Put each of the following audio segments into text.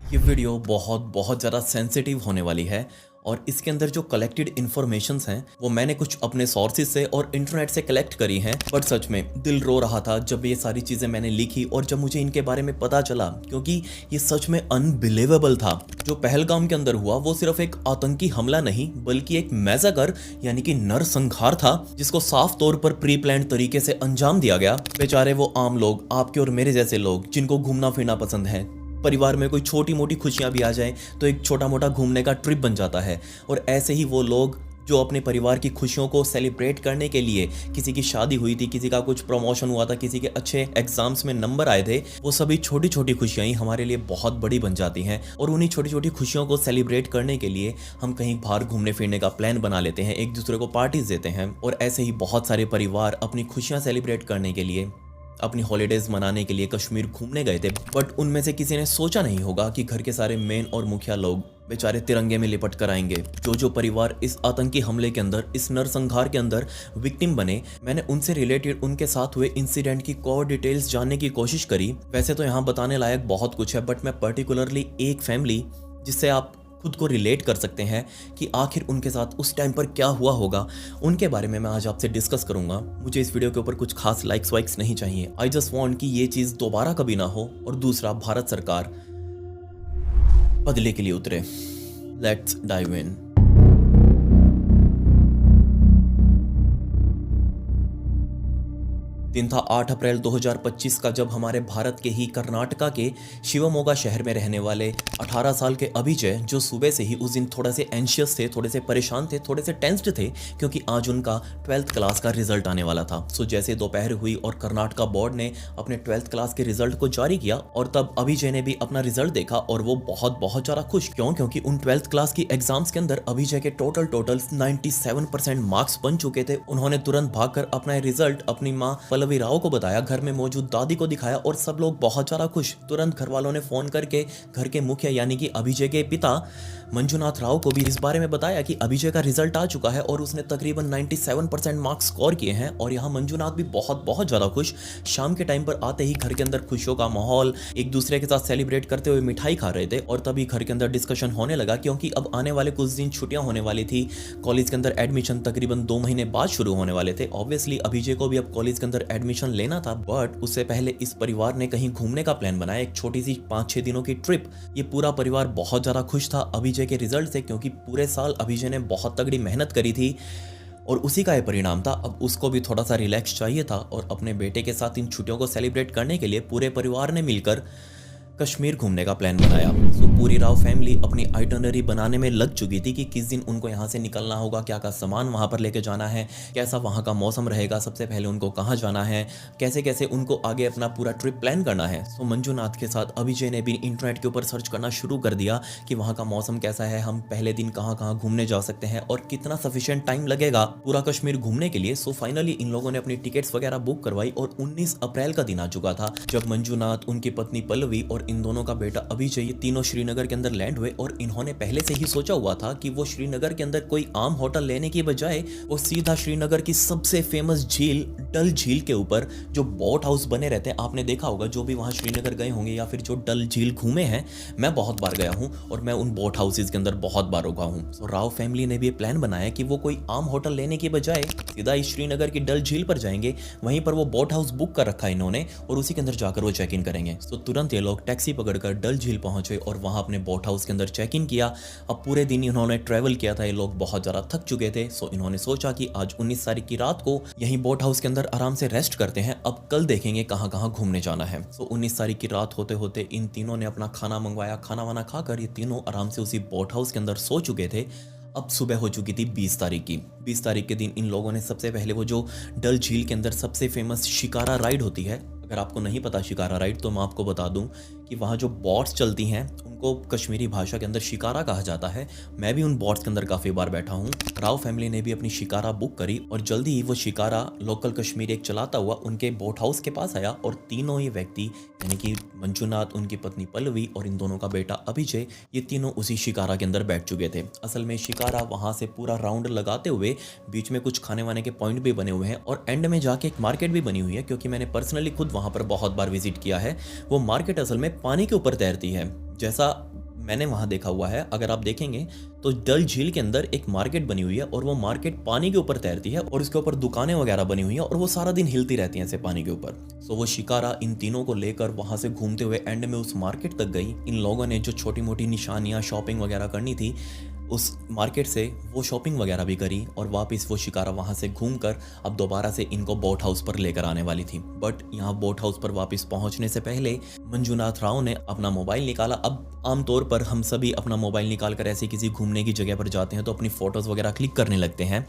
ये वीडियो बहुत बहुत ज़्यादा सेंसिटिव होने वाली है और इसके अंदर जो कलेक्टेड इन्फॉर्मेशंस हैं वो मैंने कुछ अपने सोर्सेज से और इंटरनेट से कलेक्ट करी हैं। बट सच में दिल रो रहा था जब ये सारी चीज़ें मैंने लिखी और जब मुझे इनके बारे में पता चला, क्योंकि ये सच में अनबिलीवेबल था। जो पहलगाम के अंदर हुआ वो सिर्फ एक आतंकी हमला नहीं बल्कि एक मैसाकर यानी कि नरसंहार था, जिसको साफ तौर पर प्री प्लान्ड तरीके से अंजाम दिया गया। बेचारे वो आम लोग, आपके और मेरे जैसे लोग जिनको घूमना फिरना पसंद है, परिवार में कोई छोटी मोटी खुशियां भी आ जाए तो एक छोटा मोटा घूमने का ट्रिप बन जाता है। और ऐसे ही वो लोग जो अपने परिवार की खुशियों को सेलिब्रेट करने के लिए, किसी की शादी हुई थी, किसी का कुछ प्रमोशन हुआ था, किसी के अच्छे एग्जाम्स में नंबर आए थे, वो सभी छोटी छोटी खुशियां ही हमारे लिए बहुत बड़ी बन जाती हैं। और उन्हीं छोटी छोटी खुशियों को सेलिब्रेट करने के लिए हम कहीं बाहर घूमने फिरने का प्लान बना लेते हैं, एक दूसरे को पार्टीज देते हैं। और ऐसे ही बहुत सारे परिवार अपनी खुशियां सेलिब्रेट करने के लिए, अपनी हॉलीडेज मनाने के लिए कश्मीर घूमने गए थे। बट उनमें से किसी ने सोचा नहीं होगा कि घर के सारे मेन और मुखिया लोग बेचारे तिरंगे में लिपट कर आएंगे। जो परिवार इस आतंकी हमले के अंदर, इस नरसंहार के अंदर विक्टिम बने, मैंने उनसे रिलेटेड उनके साथ हुए इंसिडेंट की कोर डिटेल्स जानने की कोशिश करी। वैसे तो यहाँ बताने लायक बहुत कुछ है, बट मैं पर्टिकुलरली एक फैमिली जिससे आप खुद को रिलेट कर सकते हैं कि आखिर उनके साथ उस टाइम पर क्या हुआ होगा, उनके बारे में मैं आज आपसे डिस्कस करूंगा। मुझे इस वीडियो के ऊपर कुछ खास लाइक्स वाइक्स नहीं चाहिए। आई जस्ट वांट कि ये चीज़ दोबारा कभी ना हो। और दूसरा, भारत सरकार बदले के लिए उतरे। Let's dive in. दिन था 8 अप्रैल 2025 का, जब हमारे भारत के ही कर्नाटका के शिवमोगा शहर में रहने वाले 18 साल के अभिजय, जो सुबह से ही उस दिन थोड़े से एंशियस थे, थोड़े से परेशान थे, थोड़े से टेंस्ड थे, क्योंकि आज उनका 12th क्लास का रिजल्ट आने वाला था। सो जैसे दोपहर हुई और कर्नाटका बोर्ड ने अपने 12th क्लास के रिजल्ट को जारी किया, और तब अभिजय ने भी अपना रिजल्ट देखा और वो बहुत बहुत ज़्यादा खुश। क्यों? क्योंकि उन 12th क्लास की एग्जाम्स के अंदर अभिजय के टोटल 97% मार्क्स बन चुके थे। उन्होंने तुरंत भागकर अपना रिजल्ट अपनी माँ पल्लवी राव को बताया, घर में मौजूद दादी को दिखाया और सब लोग बहुत ज्यादा खुश। तुरंत घर वालों ने फोन करके घर के मुखिया यानी कि अभिजय के पिता मंजुनाथ राव को भी इस बारे में बताया कि अभिजय का रिजल्ट आ चुका है और उसने तकरीबन 97% मार्क्स स्कोर किए हैं। और यहाँ मंजुनाथ भी बहुत बहुत ज्यादा खुश। शाम के टाइम पर आते ही घर के अंदर खुशियों का माहौल, एक दूसरे के साथ सेलिब्रेट करते हुए मिठाई खा रहे थे। और तभी घर के अंदर डिस्कशन होने लगा, क्योंकि अब आने वाले कुछ दिन छुट्टियां होने वाली थी। कॉलेज के अंदर एडमिशन तकरीबन 2 महीने बाद शुरू होने वाले थे। ऑब्वियसली अभिजय को भी अब कॉलेज के अंदर एडमिशन लेना था, बट उससे पहले इस परिवार ने कहीं घूमने का प्लान बनाया, एक छोटी सी 5-6 दिनों की ट्रिप। ये पूरा परिवार बहुत ज्यादा खुश था अभिजय के रिजल्ट से, क्योंकि पूरे साल अभिजय ने बहुत तगड़ी मेहनत करी थी और उसी का ये परिणाम था। अब उसको भी थोड़ा सा रिलैक्स चाहिए था और अपने बेटे के साथ इन छुट्टियों को सेलिब्रेट करने के लिए पूरे परिवार ने मिलकर कश्मीर घूमने का प्लान बनाया। तो पूरी राव फैमिली अपनी आइटनरी बनाने में लग चुकी थी कि किस दिन उनको यहाँ से निकलना होगा, क्या क्या सामान वहाँ पर लेके जाना है, कैसा वहाँ का मौसम रहेगा, सबसे पहले उनको कहाँ जाना है, कैसे कैसे उनको आगे अपना पूरा ट्रिप प्लान करना है। तो मंजुनाथ के साथ अभिजय ने भी इंटरनेट के ऊपर सर्च करना शुरू कर दिया कि वहाँ का मौसम कैसा है, हम पहले दिन कहाँ कहाँ घूमने जा सकते हैं और कितना सफिशिएंट टाइम लगेगा पूरा कश्मीर घूमने के लिए। सो फाइनली इन लोगों ने अपनी टिकट्स वगैरह बुक करवाई और 19 अप्रैल का दिन आ चुका था जब मंजुनाथ, उनकी पत्नी पल्लवी और इन दोनों का बेटा अभिजय, ये तीनों श्रीनगर के अंदर लैंड हुए। और इन्होंने पहले से ही सोचा हुआ था कि वो श्रीनगर के अंदर कोई आम होटल लेने की बजाय वो सीधा श्रीनगर की सबसे फेमस झील, डल झील के ऊपर जो बोट हाउस बने रहते हैं, आपने देखा होगा, जो भी वहां श्रीनगर गए होंगे या फिर जो डल झील घूमे हैं, मैं बहुत बार गया हूं और मैं उन बोट हाउसेज के अंदर बहुत बार रुका हूं। तो राव फैमिली ने भी प्लान बनाया कि वो कोई आम होटल लेने की बजाय सीधा इस श्रीनगर की डल झील पर जाएंगे, वहीं पर वो बोट हाउस बुक कर रखा है इन्होंने और उसी के अंदर जाकर वो चेक इन करेंगे। तो तुरंत ये लोग टैक्सी पकड़कर डल झील पहुंचे और वहां अपने बोट हाउस के अंदर चेक इन किया। अब पूरे दिन इन्होंने ट्रैवल किया था, ये लोग बहुत ज्यादा थक चुके थे। सो इन्होंने सोचा कि आज 19 तारीख की रात को यहीं बोट हाउस के अंदर आराम से रेस्ट करते हैं, अब कल देखेंगे कहां कहां घूमने जाना है। सो 19 तारीख की रात होते होते इन तीनों ने अपना खाना मंगवाया, खाना वाना खाकर ये तीनों आराम से उसी बोट हाउस के अंदर सो चुके थे। अब सुबह हो चुकी थी 20 तारीख की। 20 तारीख के दिन इन लोगों ने सबसे पहले वो जो डल झील के अंदर सबसे फेमस शिकारा राइड होती है, अगर आपको नहीं पता शिकारा राइड, तो मैं आपको बता दूं कि वहाँ जो बोट्स चलती हैं उनको कश्मीरी भाषा के अंदर शिकारा कहा जाता है। मैं भी उन बोट्स के अंदर काफ़ी बार बैठा हूँ। राव फैमिली ने भी अपनी शिकारा बुक करी और जल्दी ही वो शिकारा लोकल कश्मीरी एक चलाता हुआ उनके बोट हाउस के पास आया और तीनों ही व्यक्ति यानी कि मंजुनाथ, उनकी पत्नी पल्लवी और इन दोनों का बेटा अभिजय, ये तीनों उसी शिकारा के अंदर बैठ चुके थे। असल में शिकारा वहाँ से पूरा राउंड लगाते हुए बीच में कुछ खाने वाने के पॉइंट भी बने हुए हैं और एंड में जाके एक मार्केट भी बनी हुई है, क्योंकि मैंने पर्सनली खुद वहाँ पर बहुत बार विजिट किया है। वो मार्केट असल में पानी के ऊपर तैरती है। जैसा मैंने वहाँ देखा हुआ है, अगर आप देखेंगे तो डल झील के अंदर एक मार्केट बनी हुई है और वो मार्केट पानी के ऊपर तैरती है और उसके ऊपर दुकानें वगैरह बनी हुई हैं और वो सारा दिन हिलती रहती हैं ऐसे पानी के ऊपर। सो वो शिकारा इन तीनों को लेकर वहाँ से घूमते हुए एंड में उस मार्केट तक गई। इन लोगों ने जो छोटी मोटी निशानियाँ शॉपिंग वगैरह करनी थी उस मार्केट से वो शॉपिंग वगैरह भी करी और वापस वो शिकारा वहाँ से घूमकर अब दोबारा से इनको बोट हाउस पर लेकर आने वाली थी। बट यहाँ बोट हाउस पर वापस पहुँचने से पहले मंजुनाथ राव ने अपना मोबाइल निकाला। अब आमतौर पर हम सभी अपना मोबाइल निकाल कर ऐसे किसी घूमने की जगह पर जाते हैं तो अपनी फ़ोटोज़ वगैरह क्लिक करने लगते हैं।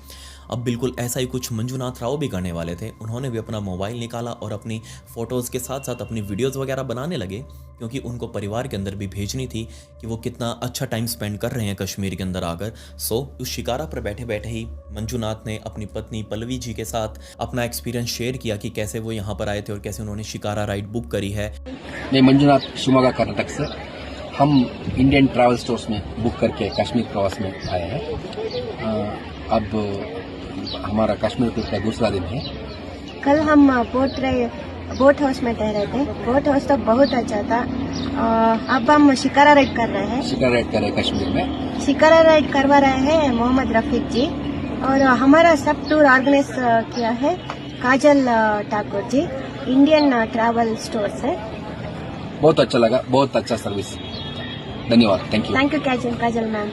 अब बिल्कुल ऐसा ही कुछ मंजुनाथ राव भी करने वाले थे। उन्होंने भी अपना मोबाइल निकाला और अपनी फ़ोटोज़ के साथ साथ अपनी वीडियोज़ वगैरह बनाने लगे, क्योंकि उनको परिवार के अंदर भी भेजनी थी कि वो कितना अच्छा टाइम स्पेंड कर रहे हैं कश्मीर के अंदर आकर। सो उस शिकारा पर बैठे बैठे ही मंजुनाथ ने अपनी पत्नी पल्लवी जी के साथ अपना एक्सपीरियंस शेयर किया कि कैसे वो यहाँ पर आए थे और कैसे उन्होंने शिकारा राइड बुक करी है। मैं मंजुनाथ शिवमोगा कर्नाटक से, हम इंडियन ट्रैवल स्टोर्स में बुक करके कश्मीर प्रवास में आए हैं। अब हमारा कश्मीर ट्रिप का दूसरा दिन है। कल हम बोट हाउस में ठहरे थे। बोट हाउस तो बहुत अच्छा था। अब हम शिकारा राइड कर रहे हैं। शिकारा राइड कर रहे हैं कश्मीर में। शिकारा राइड करवा रहे हैं मोहम्मद रफीक जी, और हमारा सब टूर ऑर्गेनाइज किया है काजल Thakur ji, Indian travel store से। बहुत अच्छा लगा, बहुत अच्छा सर्विस, धन्यवाद, थैंक यू काजल मैम।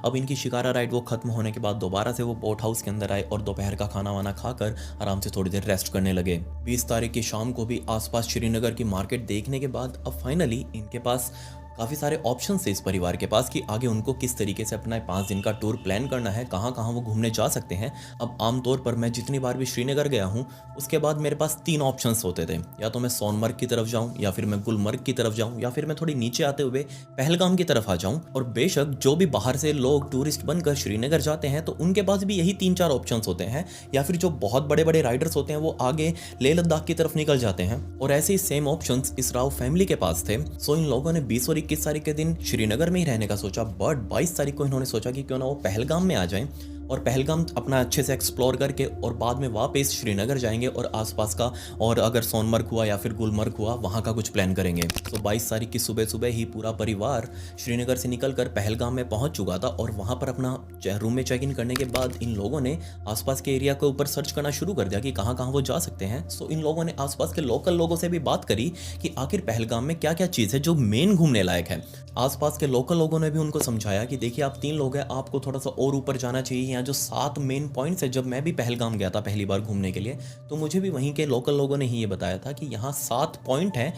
अब इनकी शिकारा राइड वो खत्म होने के बाद दोबारा से वो बोट हाउस के अंदर आए और दोपहर का खाना वाना खाकर आराम से थोड़ी देर रेस्ट करने लगे। 20 तारीख की शाम को भी आसपास श्रीनगर की मार्केट देखने के बाद अब फाइनली इनके पास काफ़ी सारे ऑप्शन थे इस परिवार के पास कि आगे उनको किस तरीके से अपना 5 दिन का टूर प्लान करना है, कहाँ कहाँ वो घूमने जा सकते हैं। अब आमतौर पर मैं जितनी बार भी श्रीनगर गया हूँ उसके बाद मेरे पास 3 ऑप्शंस होते थे, या तो मैं सोनमर्ग की तरफ जाऊँ, या फिर मैं गुलमर्ग की तरफ जाऊँ, या फिर मैं थोड़ी नीचे आते हुए पहलगाम की तरफ आ जाऊँ। और बेशक जो भी बाहर से लोग टूरिस्ट बनकर श्रीनगर जाते हैं तो उनके पास भी यही 3-4 ऑप्शंस होते हैं, या फिर जो बहुत बड़े बड़े राइडर्स होते हैं वो आगे लेह लद्दाख की तरफ निकल जाते हैं। और ऐसे ही सेम ऑप्शंस इस राव फैमिली के पास थे। सो इन लोगों ने 20 और 21 तारीख के दिन श्रीनगर में ही रहने का सोचा, बट 22 तारीख को इन्होंने सोचा कि क्यों ना वो पहलगाम में आ जाएं और पहलगाम अपना अच्छे से एक्सप्लोर करके और बाद में वापस श्रीनगर जाएंगे और आसपास का, और अगर सोनमर्ग हुआ या फिर गुलमर्ग हुआ वहाँ का कुछ प्लान करेंगे। तो 22 तारीख की सुबह सुबह ही पूरा परिवार श्रीनगर से निकलकर पहलगाम में पहुँच चुका था और वहाँ पर अपना रूम में चेक इन करने के बाद इन लोगों ने आसपास के एरिया के ऊपर सर्च करना शुरू कर दिया कि कहाँ कहाँ वो जा सकते हैं। सो इन लोगों ने आसपास के लोकल लोगों से भी बात करी कि आखिर पहलगाम में क्या क्या चीज़ है जो मेन घूमने लायक है। आसपास के लोकल लोगों ने भी उनको समझाया कि देखिए आप 3 लोग हैं, आपको थोड़ा सा और ऊपर जाना चाहिए। यहाँ जो 7 मेन पॉइंट्स है, जब मैं भी पहलगाम गया था पहली बार घूमने के लिए तो मुझे भी वहीं के लोकल लोगों ने ही ये बताया था कि यहाँ 7 पॉइंट हैं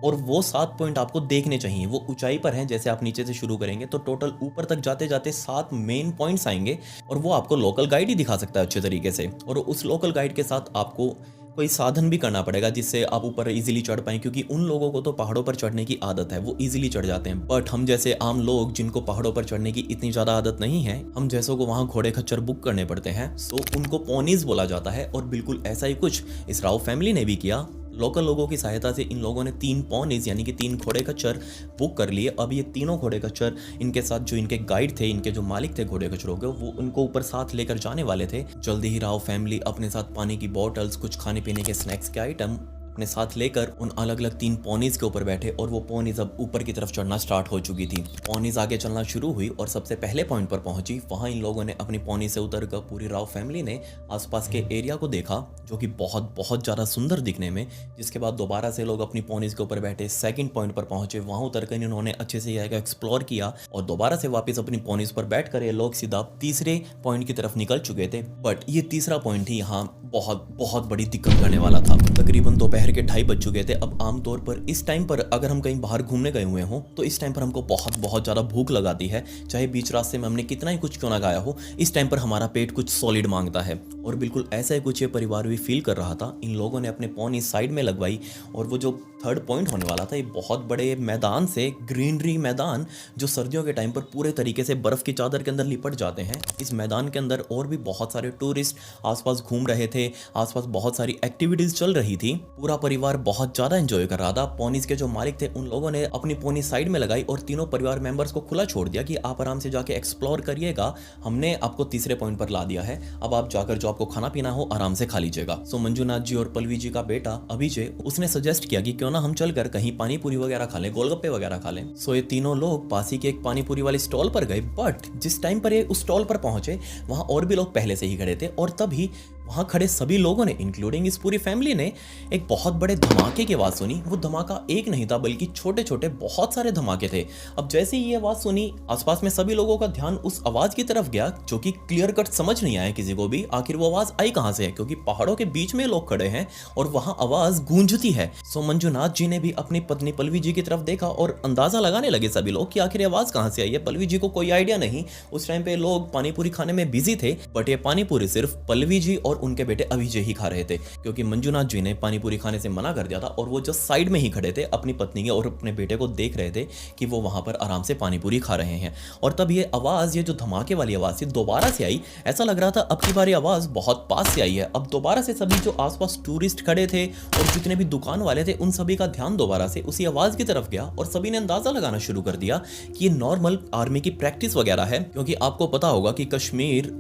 और वो 7 पॉइंट आपको देखने चाहिए। वो ऊंचाई पर हैं, जैसे आप नीचे से शुरू करेंगे तो टोटल ऊपर तक जाते जाते 7 मेन पॉइंट्स आएंगे और वो आपको लोकल गाइड ही दिखा सकता है अच्छे तरीके से। और उस लोकल गाइड के साथ आपको कोई साधन भी करना पड़ेगा जिससे आप ऊपर इजीली चढ़ पाएं, क्योंकि उन लोगों को तो पहाड़ों पर चढ़ने की आदत है, वो इजीली चढ़ जाते हैं। बट हम जैसे आम लोग जिनको पहाड़ों पर चढ़ने की इतनी ज़्यादा आदत नहीं है, हम जैसों को वहाँ घोड़े खच्चर बुक करने पड़ते हैं। सो उनको पोनीज बोला जाता है और बिल्कुल ऐसा ही कुछ इस राव फैमिली ने भी किया। लोकल लोगों की सहायता से इन लोगों ने 3 पॉनीज यानी कि 3 घोड़े खच्चर बुक कर लिए। अब ये तीनों घोड़े खच्चर इनके साथ जो इनके गाइड थे, इनके जो मालिक थे घोड़े खच्चरों के, वो उनको ऊपर साथ लेकर जाने वाले थे। जल्दी ही राव फैमिली अपने साथ पानी की बॉटल्स, कुछ खाने पीने के स्नैक्स के आइटम अपने साथ लेकर उन अलग अलग 3 पॉनीज के ऊपर बैठे और वो पॉनीज अब ऊपर की तरफ चढ़ना स्टार्ट हो चुकी थी। पॉनीज आगे चलना शुरू हुई और सबसे पहले पॉइंट पर पहुंची। वहां इन लोगों ने अपनी पॉनी से उतरकर पूरी राव फैमिली ने आसपास के एरिया को देखा, जो कि बहुत बहुत ज़्यादा सुंदर दिखने में। जिसके बाद दोबारा से लोग अपनी पॉनीज के ऊपर बैठे, सेकंड पॉइंट पर पहुंचे। वहां उतरकर इन्होंने अच्छे से यह एक्सप्लोर किया और दोबारा से वापस अपनी पॉनीज पर बैठ कर ये लोग सीधा तीसरे पॉइंट की तरफ निकल चुके थे। बट ये तीसरा पॉइंट ही यहाँ बहुत बहुत बड़ी दिक्कत करने वाला था। तकरीबन दोपहर के 2:30 बज चुके थे। अब आमतौर पर इस टाइम पर अगर हम कहीं बाहर घूमने गए हुए हों तो इस टाइम पर हमको बहुत बहुत ज़्यादा भूख लगाती है, चाहे बीच रास्ते में हमने कितना ही कुछ क्यों ना खाया हो, इस टाइम पर हमारा पेट कुछ सॉलिड मांगता है। और बिल्कुल ऐसा ही कुछ ये परिवार भी फील कर रहा था। इन लोगों ने अपने पॉनी साइड में लगवाई और वो जो थर्ड पॉइंट होने वाला था, ये बहुत बड़े मैदान से, ग्रीनरी मैदान जो सर्दियों के टाइम पर पूरे तरीके से बर्फ़ की चादर के अंदर लिपट जाते हैं। इस मैदान के अंदर और भी बहुत सारे टूरिस्ट आसपास घूम रहे थे, आसपास बहुत सारी एक्टिविटीज़ चल रही थी। पूरा परिवार बहुत ज़्यादा एंजॉय कर रहा था। पॉनीज के जो मालिक थे उन लोगों ने अपनी पॉनी साइड में लगाई और तीनों परिवार मेंबर्स को खुला छोड़ दिया कि आप आराम से जाके एक्सप्लोर करिएगा, हमने आपको तीसरे पॉइंट पर ला दिया है, अब आप जाकर जो आपको खाना पीना हो आराम से खा लीजिएगा। सो मंजुनाथ जी और पल्लवी जी का बेटा अभिजय, उसने सजेस्ट किया कि क्यों क्यों ना हम चलकर कहीं पानी पूरी वगैरह खा लें, गोलगप्पे वगैरह खा लें। सो ये तीनों लोग पासी के एक पानी पूरी वाली स्टॉल पर गए, बट जिस टाइम पर ये उस स्टॉल पर पहुंचे वहां और भी लोग पहले से ही खड़े थे और तभी वहां खड़े सभी लोगों ने, इंक्लूडिंग इस पूरी फैमिली ने, एक बहुत बड़े धमाके की आवाज सुनी। वो धमाका एक नहीं था बल्कि छोटे छोटे बहुत सारे धमाके थे। अब जैसे ही ये आवाज सुनी, आसपास में सभी लोगों का ध्यान उस आवाज की तरफ गया, जो कि क्लियर कट समझ नहीं आया किसी को भी आखिर वो आवाज आई कहां से है, क्योंकि पहाड़ों के बीच में लोग खड़े हैं और वहां आवाज गूंजती है। सो मंजुनाथ जी ने भी अपनी पत्नी पल्लवी जी की तरफ देखा और अंदाजा लगाने लगे सभी लोग कि आखिर आवाज कहां से आई है। पल्लवी जी को कोई आइडिया नहीं, उस टाइम पे लोग पानी पूरी खाने में बिजी थे, बट ये पानी पूरी सिर्फ पल्लवी जी और उनके बेटे अभिजय ही खा रहे थे, क्योंकि मंजुनाथ जी ने पानी पूरी खाने से मना कर दिया था और वो जस्ट साइड में ही खड़े थे, अपनी पत्नी के और अपने बेटे को देख रहे थे कि वो वहां पर आराम से पानी पूरी खा रहे हैं। और तब ये आवाज, ये जो धमाके वाली आवाज थी, दोबारा से आई। ऐसा लग रहा था अब की बार आवाज बहुत पास से आई है। अब दोबारा से सभी जो आसपास टूरिस्ट खड़े थे और जितने भी दुकान वाले थे, उन सभी का ध्यान दोबारा से उसी आवाज की तरफ गया और सभी ने अंदाजा लगाना शुरू कर दिया कि ये नॉर्मल आर्मी की प्रैक्टिस वगैरह है, क्योंकि आपको पता होगा कि कश्मीर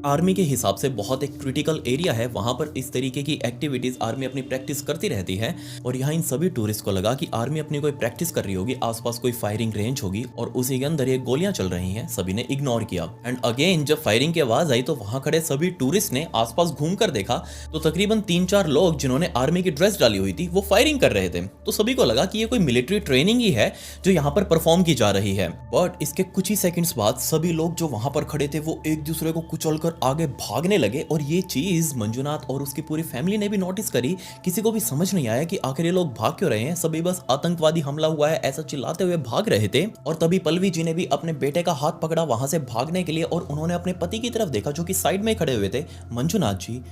आर्मी के हिसाब से बहुत एक क्रिटिकल एरिया है। वहां पर इस तरीके की एक्टिविटीज आर्मी अपनी प्रैक्टिस करती रहती है और यहाँ इन सभी टूरिस्ट को लगा कि आर्मी अपनी कोई प्रैक्टिस कर रही होगी, आसपास कोई फायरिंग रेंज होगी और उसी के अंदर ये गोलियां चल रही हैं। सभी ने इग्नोर किया एंड अगेन जब फायरिंग की आवाज आई तो वहां खड़े सभी टूरिस्ट ने आसपास घूम कर देखा तो तकरीबन 3-4 लोग जिन्होंने आर्मी की ड्रेस डाली हुई थी वो फायरिंग कर रहे थे। तो सभी को लगा कि ये कोई मिलिट्री ट्रेनिंग ही है जो यहाँ पर परफॉर्म की जा रही है। बट इसके कुछ ही सेकंड्स बाद सभी लोग जो वहां पर खड़े थे वो एक दूसरे को कुचल आगे भागने लगे और ये चीज मंजुनाथ और उसकी पूरी फैमिली ने भी नोटिस करी। किसी को भी समझ नहीं आया कि आखिर ये लोग भाग क्यों रहे हैं, सभी बस आतंकवादी हमला हुआ है ऐसा चिल्लाते हुए भाग रहे थे। और तभी पल्लवी जी ने भी अपने बेटे का हाथ पकड़ा वहां से भागने के लिए और उन्होंने अपने पति की तरफ देखा जो कि साइड में खड़े हुए थे, मंजुनाथ जी।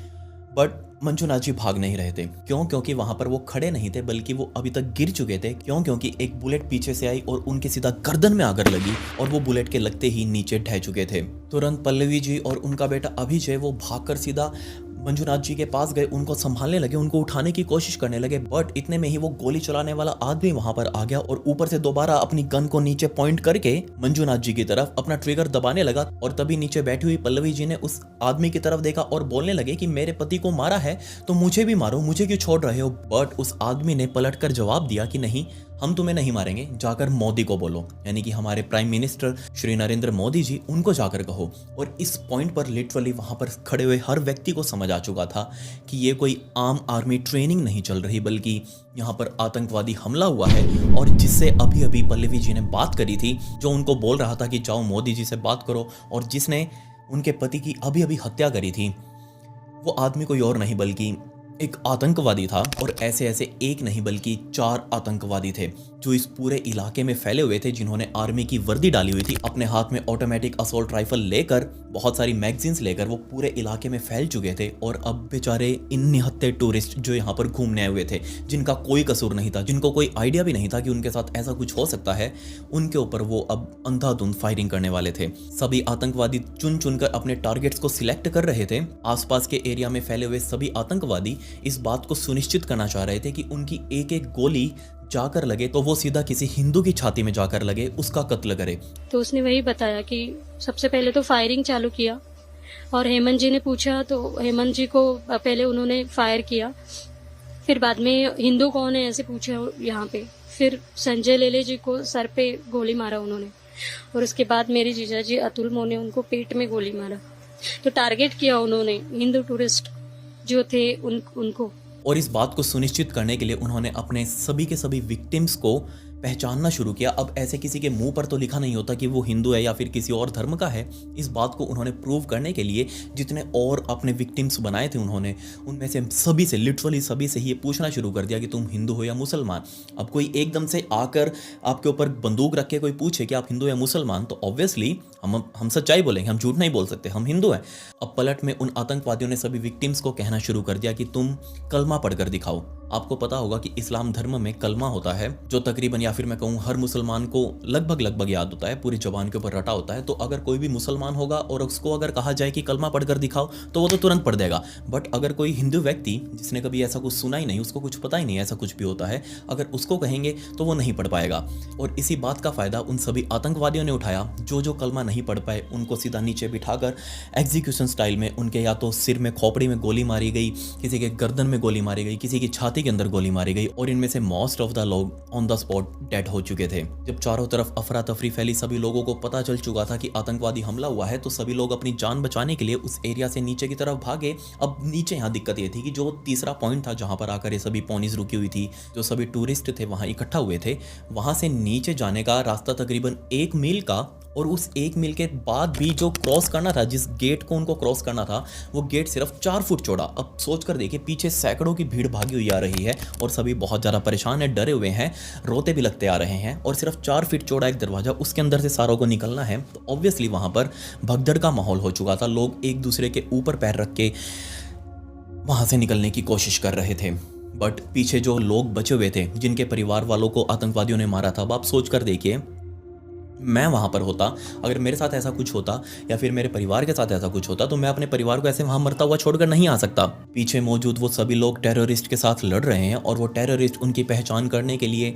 बट मंजुनाथ जी भाग नहीं रहे थे। क्यों? क्योंकि वहां पर वो खड़े नहीं थे बल्कि वो अभी तक गिर चुके थे। क्यों? क्योंकि एक बुलेट पीछे से आई और उनके सीधा गर्दन में आकर लगी और वो बुलेट के लगते ही नीचे ढह चुके थे। तुरंत पल्लवी जी और उनका बेटा अभिजय वो भागकर सीधा मंजुनाथ जी के पास गए, उनको संभालने लगे, उनको उठाने की कोशिश करने लगे। बट इतने में ही वो गोली चलाने वाला आदमी वहां पर आ गया और ऊपर से दोबारा अपनी गन को नीचे पॉइंट करके मंजुनाथ जी की तरफ अपना ट्रिगर दबाने लगा। और तभी नीचे बैठी हुई पल्लवी जी ने उस आदमी की तरफ देखा और बोलने लगे कि मेरे पति को मारा है तो मुझे भी मारो, मुझे क्यों छोड़ रहे हो। बट उस आदमी ने पलटकर जवाब दिया कि नहीं, हम तुम्हें नहीं मारेंगे, जाकर मोदी को बोलो, यानी कि हमारे प्राइम मिनिस्टर श्री नरेंद्र मोदी जी, उनको जाकर कहो। और इस पॉइंट पर लिटरली वहां पर खड़े हुए हर व्यक्ति को समझ आ चुका था कि ये कोई आम आर्मी ट्रेनिंग नहीं चल रही बल्कि यहाँ पर आतंकवादी हमला हुआ है। और जिससे अभी अभी पल्लवी जी ने बात करी थी, जो उनको बोल रहा था कि जाओ मोदी जी से बात करो, और जिसने उनके पति की अभी अभी हत्या करी थी, वो आदमी कोई और नहीं बल्कि एक आतंकवादी था। और ऐसे ऐसे एक नहीं बल्कि 4 आतंकवादी थे जो इस पूरे इलाके में फैले हुए थे, जिन्होंने आर्मी की वर्दी डाली हुई थी, अपने हाथ में ऑटोमेटिक असॉल्ट राइफल लेकर, बहुत सारी मैगजीन्स लेकर वो पूरे इलाके में फैल चुके थे। और अब बेचारे इन निहत्थे टूरिस्ट जो यहाँ पर घूमने आए हुए थे, जिनका कोई कसूर नहीं था, जिनको कोई आइडिया भी नहीं था कि उनके साथ ऐसा कुछ हो सकता है, उनके ऊपर वो अब अंधाधुंध फायरिंग करने वाले थे। सभी आतंकवादी चुन चुनकर अपने टारगेट्स को सिलेक्ट कर रहे थे। आसपास के एरिया में फैले हुए सभी आतंकवादी इस बात को सुनिश्चित करना चाह रहे थे कि उनकी एक एक गोली जाकर लगे तो वो सीधा किसी हिंदू की छाती में जाकर लगे, उसका कत्ल करे। तो उसने वही बताया कि सबसे पहले तो फायरिंग चालू किया और हेमंत जी ने पूछा तो हेमंत जी को पहले उन्होंने फायर किया, फिर बाद में हिंदू कौन है ऐसे पूछा यहाँ पे, फिर संजय लेले जी को सर पे गोली मारा उन्होंने, और उसके बाद मेरे जीजा जी अतुल मोने उनको पेट में गोली मारा। तो टारगेट किया उन्होंने हिंदू टूरिस्ट जो थे उनको। और इस बात को सुनिश्चित करने के लिए उन्होंने अपने सभी के सभी विक्टिम्स को पहचानना शुरू किया। अब ऐसे किसी के मुंह पर तो लिखा नहीं होता कि वो हिंदू है या फिर किसी और धर्म का है। इस बात को उन्होंने प्रूव करने के लिए जितने और अपने विक्टिम्स बनाए थे उन्होंने, उनमें से सभी से, लिटरली सभी से ये पूछना शुरू कर दिया कि तुम हिंदू हो या मुसलमान। अब कोई एकदम से आकर आपके ऊपर बंदूक रख के कोई पूछे कि आप हिंदू या मुसलमान, तो ऑब्वियसली हम सच्चाई बोलेंगे, हम झूठ नहीं बोल सकते, हम हिंदू हैं। अब पलट में उन आतंकवादियों ने सभी विक्टिम्स को कहना शुरू कर दिया कि तुम कलमा पढ़कर दिखाओ। आपको पता होगा कि इस्लाम धर्म में कलमा होता है जो तकरीबन या फिर मैं कहूँ हर मुसलमान को लगभग याद होता है, पूरी जबान के ऊपर रटा होता है। तो अगर कोई भी मुसलमान होगा और उसको अगर कहा जाए कि कलमा पढ़कर दिखाओ तो वो तो तुरंत पढ़ देगा। बट अगर कोई हिंदू व्यक्ति जिसने कभी ऐसा कुछ सुना ही नहीं, उसको कुछ पता ही नहीं ऐसा कुछ भी होता है, अगर उसको कहेंगे तो वो नहीं पढ़ पाएगा। और इसी बात का फ़ायदा उन सभी आतंकवादियों ने उठाया जो कलमा नहीं पढ़ पाए, उनको सीधा नीचे बिठाकर एग्जीक्यूशन स्टाइल में उनके या तो सिर में खोपड़ी में गोली मारी गई, किसी के गर्दन में गोली मारी गई, किसी की छाती के अंदर गोली मारी गई, और इनमें से मोस्ट ऑफ द लोग ऑन द स्पॉट डेड हो चुके थे। जब चारों तरफ अफरा तफरी फैली, सभी लोगों को पता चल चुका था कि आतंकवादी हमला हुआ है, तो सभी लोग अपनी जान बचाने के लिए उस एरिया से नीचे की तरफ भागे। अब नीचे यहाँ दिक्कत ये थी कि जो तीसरा पॉइंट था जहाँ पर आकर ये सभी पोनीज रुकी हुई थी, जो सभी टूरिस्ट थे वहाँ इकट्ठा हुए थे, वहाँ से नीचे जाने का रास्ता तकरीबन 1 मील का, और उस 1 मील के बाद भी जो क्रॉस करना था, जिस गेट को उनको क्रॉस करना था, वो गेट सिर्फ 4 फुट चौड़ा। अब सोच कर देखिए, पीछे सैकड़ों की भीड़ भागी हुई आ रही है और सभी बहुत ज़्यादा परेशान है, डरे हुए हैं, रोते भी लगते आ रहे हैं, और सिर्फ 4 फीट चौड़ा एक दरवाज़ा, उसके अंदर से सारों को निकलना है। तो ऑब्वियसली वहाँ पर भगदड़ का माहौल हो चुका था। लोग एक दूसरे के ऊपर पैर रख के वहाँ से निकलने की कोशिश कर रहे थे। बट पीछे जो लोग बचे हुए थे, जिनके परिवार वालों को आतंकवादियों ने मारा था, अब आप सोच कर देखिए, मैं वहाँ पर होता, अगर मेरे साथ ऐसा कुछ होता या फिर मेरे परिवार के साथ ऐसा कुछ होता, तो मैं अपने परिवार को ऐसे वहाँ मरता हुआ छोड़कर नहीं आ सकता। पीछे मौजूद वो सभी लोग टेररिस्ट के साथ लड़ रहे हैं, और वो टेररिस्ट उनकी पहचान करने के लिए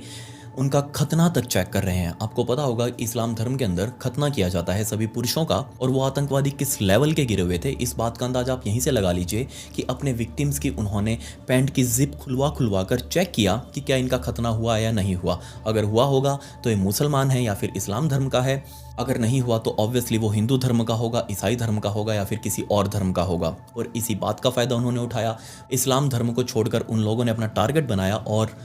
उनका खतना तक चेक कर रहे हैं। आपको पता होगा इस्लाम धर्म के अंदर खतना किया जाता है सभी पुरुषों का, और वो आतंकवादी किस लेवल के गिरे हुए थे, इस बात का अंदाजा आप यहीं से लगा लीजिए कि अपने विक्टिम्स की उन्होंने पैंट की जिप खुलवा कर चेक किया कि क्या इनका खतना हुआ या नहीं हुआ। अगर हुआ होगा तो ये मुसलमान है या फिर इस्लाम धर्म का है, अगर नहीं हुआ तो ऑब्वियसली वो हिंदू धर्म का होगा, ईसाई धर्म का होगा, या फिर किसी और धर्म का होगा। और इसी बात का फ़ायदा उन्होंने उठाया, इस्लाम धर्म को छोड़कर उन लोगों ने अपना टारगेट बनाया, और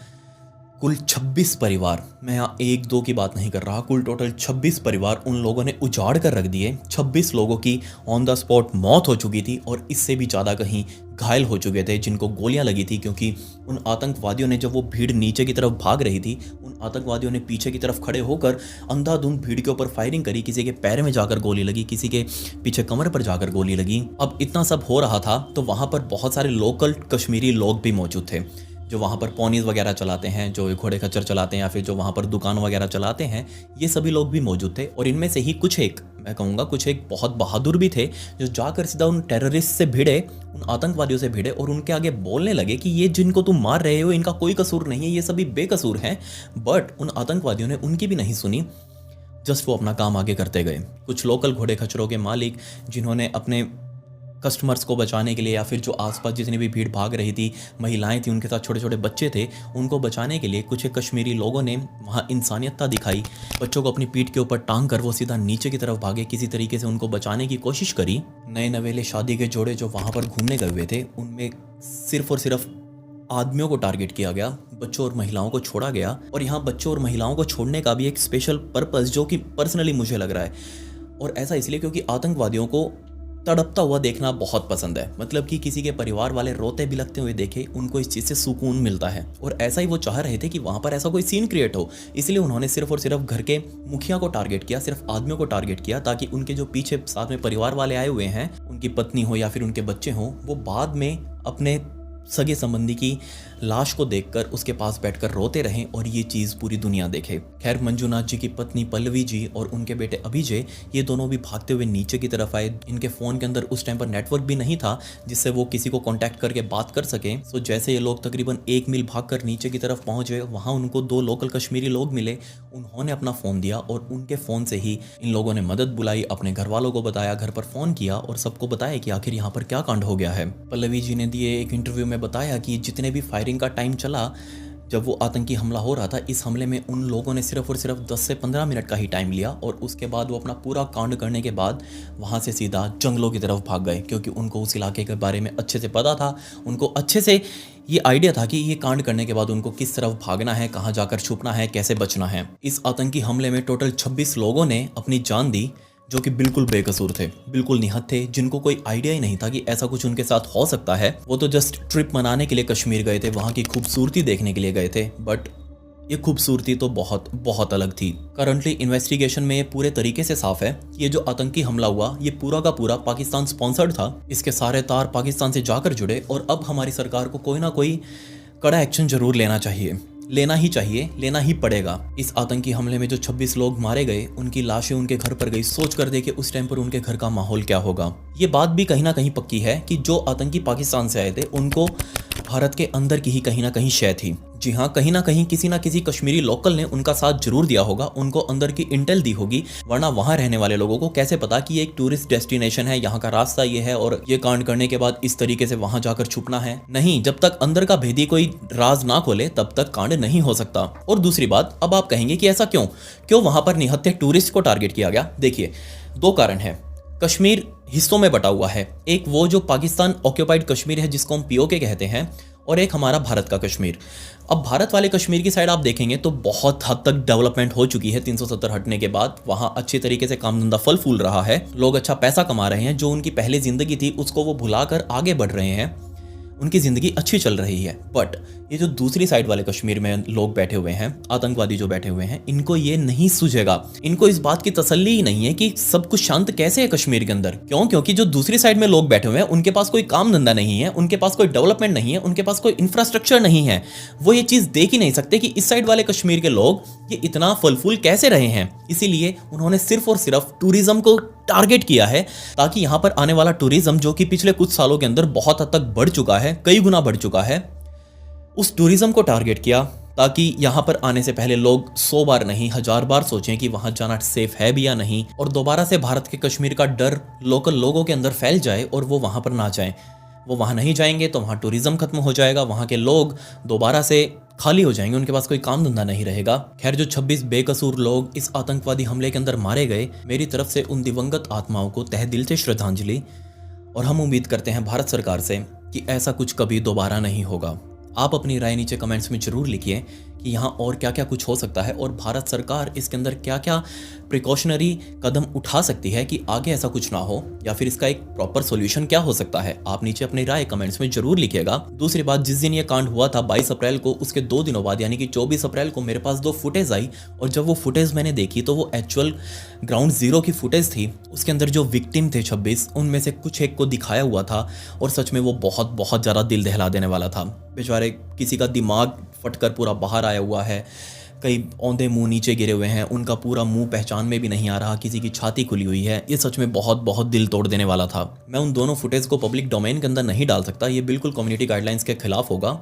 कुल 26 परिवार, मैं यहाँ 1-2 की बात नहीं कर रहा, कुल टोटल 26 परिवार उन लोगों ने उजाड़ कर रख दिए। 26 लोगों की ऑन द स्पॉट मौत हो चुकी थी, और इससे भी ज़्यादा कहीं घायल हो चुके थे, जिनको गोलियां लगी थी, क्योंकि उन आतंकवादियों ने, जब वो भीड़ नीचे की तरफ भाग रही थी, उन आतंकवादियों ने पीछे की तरफ खड़े होकर अंधाधुंध भीड़ के ऊपर फायरिंग करी। किसी के पैर में जाकर गोली लगी, किसी के पीछे कमर पर जाकर गोली लगी। अब इतना सब हो रहा था तो वहाँ पर बहुत सारे लोकल कश्मीरी लोग भी मौजूद थे, जो वहाँ पर पोनीज वगैरह चलाते हैं, जो घोड़े खच्चर चलाते हैं, या फिर जो वहाँ पर दुकान वगैरह चलाते हैं, ये सभी लोग भी मौजूद थे। और इनमें से ही कुछ एक, मैं कहूँगा कुछ एक बहुत बहादुर भी थे, जो जाकर सीधा उन टेररिस्ट से भिड़े, उन आतंकवादियों से भिड़े, और उनके आगे बोलने लगे कि ये जिनको तुम मार रहे हो इनका कोई कसूर नहीं है, ये सभी बेकसूर हैं। बट उन आतंकवादियों ने उनकी भी नहीं सुनी, जस्ट वो अपना काम आगे करते गए। कुछ लोकल घोड़े खच्चरों के मालिक, जिन्होंने अपने कस्टमर्स को बचाने के लिए, या फिर जो आसपास जितनी भी भीड़ भाग रही थी, महिलाएं थी, उनके साथ छोटे छोटे बच्चे थे, उनको बचाने के लिए कुछ एक कश्मीरी लोगों ने वहाँ इंसानियतता दिखाई। बच्चों को अपनी पीठ के ऊपर टांग कर वो सीधा नीचे की तरफ भागे, किसी तरीके से उनको बचाने की कोशिश करी। नए नवेले शादी के जोड़े जो वहाँ पर घूमने गए हुए थे, उनमें सिर्फ और सिर्फ आदमियों को टारगेट किया गया, बच्चों और महिलाओं को छोड़ा गया। और यहाँ बच्चों और महिलाओं को छोड़ने का भी एक स्पेशल पर्पस, जो कि पर्सनली मुझे लग रहा है, और ऐसा इसलिए क्योंकि आतंकवादियों को तड़पता हुआ देखना बहुत पसंद है। मतलब कि किसी के परिवार वाले रोते बिलखते हुए देखे, उनको इस चीज़ से सुकून मिलता है, और ऐसा ही वो चाह रहे थे कि वहाँ पर ऐसा कोई सीन क्रिएट हो। इसलिए उन्होंने सिर्फ और सिर्फ घर के मुखिया को टारगेट किया, सिर्फ आदमियों को टारगेट किया, ताकि उनके जो पीछे साथ में परिवार वाले आए हुए हैं, उनकी पत्नी हो या फिर उनके बच्चे हों, वो बाद में अपने सगे संबंधी की लाश को देखकर उसके पास बैठकर रोते रहें, और ये चीज़ पूरी दुनिया देखे। खैर, मंजूनाथ जी की पत्नी पल्लवी जी और उनके बेटे अभिजय, ये दोनों भी भागते हुए नीचे की तरफ आए। इनके फ़ोन के अंदर उस टाइम पर नेटवर्क भी नहीं था जिससे वो किसी को कांटेक्ट करके बात कर सकें। सो जैसे ये लोग तकरीबन 1 मील भागकर नीचे की तरफ पहुँचे, वहाँ उनको 2 लोकल कश्मीरी लोग मिले। उन्होंने अपना फ़ोन दिया, और उनके फ़ोन से ही इन लोगों ने मदद बुलाई, अपने घर वालों को बताया, घर पर फ़ोन किया, और सबको बताया कि आखिर यहाँ पर क्या कांड हो गया है। पल्लवी जी ने दिए एक इंटरव्यू में बताया कि जितने भी फायरिंग का टाइम चला, जब वो आतंकी हमला हो रहा था, इस हमले में उन लोगों ने सिर्फ और सिर्फ 10 से 15 मिनट का ही टाइम लिया, और उसके बाद वो अपना पूरा कांड करने के बाद वहाँ से सीधा जंगलों की तरफ भाग गए, क्योंकि उनको उस इलाके के बारे में अच्छे से पता था। उनको अच्छे से ये आइडिया था कि ये कांड करने के बाद उनको किस तरफ भागना है, कहाँ जाकर छुपना है, कैसे बचना है। इस आतंकी हमले में टोटल 26 लोगों ने अपनी जान दी, जो कि बिल्कुल बेकसूर थे, बिल्कुल निहत्थे थे, जिनको कोई आइडिया ही नहीं था कि ऐसा कुछ उनके साथ हो सकता है। वो तो जस्ट ट्रिप मनाने के लिए कश्मीर गए थे, वहाँ की खूबसूरती देखने के लिए गए थे, बट ये खूबसूरती तो बहुत बहुत अलग थी। करंटली इन्वेस्टिगेशन में ये पूरे तरीके से साफ है कि ये जो आतंकी हमला हुआ, ये पूरा का पूरा पाकिस्तान स्पॉन्सर्ड था। इसके सारे तार पाकिस्तान से जाकर जुड़े, और अब हमारी सरकार को कोई ना कोई कड़ा एक्शन जरूर लेना चाहिए। लेना ही चाहिए, लेना ही पड़ेगा। इस आतंकी हमले में जो 26 लोग मारे गए, उनकी लाशें उनके घर पर गई, सोच कर देखे उस टाइम पर उनके घर का माहौल क्या होगा। ये बात भी कहीं ना कहीं पक्की है कि जो आतंकी पाकिस्तान से आए थे उनको भारत के अंदर की ही कहीं ना कहीं शय थी। जी हाँ, कहीं ना कहीं किसी ना किसी कश्मीरी लोकल ने उनका साथ जरूर दिया होगा, उनको अंदर की इंटेल दी होगी, वरना वहां रहने वाले लोगों को कैसे पता कि ये एक टूरिस्ट डेस्टिनेशन है, यहाँ का रास्ता ये है और ये कांड करने के बाद इस तरीके से वहां जाकर छुपना है। नहीं, जब तक अंदर का भेदी कोई राज ना खोले तब तक कांड नहीं हो सकता। और दूसरी बात, अब आप कहेंगे कि ऐसा क्यों वहां पर निहत्थे टूरिस्ट को टारगेट किया गया। देखिए, 2 कारण है। कश्मीर हिस्सों में बटा हुआ है, एक वो जो पाकिस्तान ऑक्यूपाइड कश्मीर है जिसको हम पीओके कहते हैं, और एक हमारा भारत का कश्मीर। अब भारत वाले कश्मीर की साइड आप देखेंगे तो बहुत हद तक डेवलपमेंट हो चुकी है 370 हटने के बाद। वहाँ अच्छे तरीके से काम धंधा फल फूल रहा है, लोग अच्छा पैसा कमा रहे हैं, जो उनकी पहले जिंदगी थी उसको वो भुलाकर आगे बढ़ रहे हैं, उनकी जिंदगी अच्छी चल रही है। बट ये जो दूसरी साइड वाले कश्मीर में लोग बैठे हुए हैं, आतंकवादी जो बैठे हुए हैं, इनको ये नहीं सूझेगा, इनको इस बात की तसल्ली ही नहीं है कि सब कुछ शांत कैसे है कश्मीर के अंदर। क्योंकि जो दूसरी साइड में लोग बैठे हुए हैं उनके पास कोई काम धंधा नहीं है, उनके पास कोई डेवलपमेंट नहीं है, उनके पास कोई इंफ्रास्ट्रक्चर नहीं है। वो ये चीज देख ही नहीं सकते कि इस साइड वाले कश्मीर के लोग ये इतना फल फूल कैसे रहे हैं। इसीलिए उन्होंने सिर्फ और सिर्फ टूरिज्म को टारगेट किया है, ताकि यहां पर आने वाला टूरिज्म जो कि पिछले कुछ सालों के अंदर बहुत हद तक बढ़ चुका है, कई गुना बढ़ चुका है, उस टूरिज्म को टारगेट किया ताकि यहां पर आने से पहले लोग 100 बार नहीं 1000 बार सोचें कि वहां जाना सेफ है भी या नहीं, और दोबारा से भारत के कश्मीर का डर लोकल लोगों के अंदर फैल जाए और वो वहां पर ना जाएं। वो वहां नहीं जाएंगे तो वहां टूरिज्म खत्म हो जाएगा, वहां के लोग दोबारा से खाली हो जाएंगे, उनके पास कोई काम धंधा नहीं रहेगा। खैर, जो 26 बेकसूर लोग इस आतंकवादी हमले के अंदर मारे गए, मेरी तरफ से उन दिवंगत आत्माओं को तहे दिल से श्रद्धांजलि, और हम उम्मीद करते हैं भारत सरकार से कि ऐसा कुछ कभी दोबारा नहीं होगा। आप अपनी राय नीचे कमेंट्स में जरूर लिखिए कि यहाँ और क्या क्या कुछ हो सकता है और भारत सरकार इसके अंदर क्या क्या प्रिकॉशनरी कदम उठा सकती है कि आगे ऐसा कुछ ना हो, या फिर इसका एक प्रॉपर सॉल्यूशन क्या हो सकता है। आप नीचे अपनी राय कमेंट्स में जरूर लिखिएगा। दूसरी बात, जिस दिन ये कांड हुआ था 22 अप्रैल को, उसके 2 दिनों बाद यानी कि 24 अप्रैल को मेरे पास 2 फुटेज आई, और जब वो फुटेज मैंने देखी तो वो एक्चुअल ग्राउंड जीरो की फुटेज थी। उसके अंदर जो विक्टिम थे 26, उनमें से कुछ एक को दिखाया हुआ था, और सच में वो बहुत बहुत ज़्यादा दिल दहला देने वाला था। बेचारे किसी का दिमाग फटकर पूरा बाहर आया हुआ है, कई औंधे मुंह नीचे गिरे हुए हैं, उनका पूरा मुंह पहचान में भी नहीं आ रहा, किसी की छाती खुली हुई है। ये सच में बहुत बहुत दिल तोड़ देने वाला था। मैं उन दोनों फुटेज को पब्लिक डोमेन के अंदर नहीं डाल सकता, ये बिल्कुल कम्युनिटी गाइडलाइंस के खिलाफ होगा।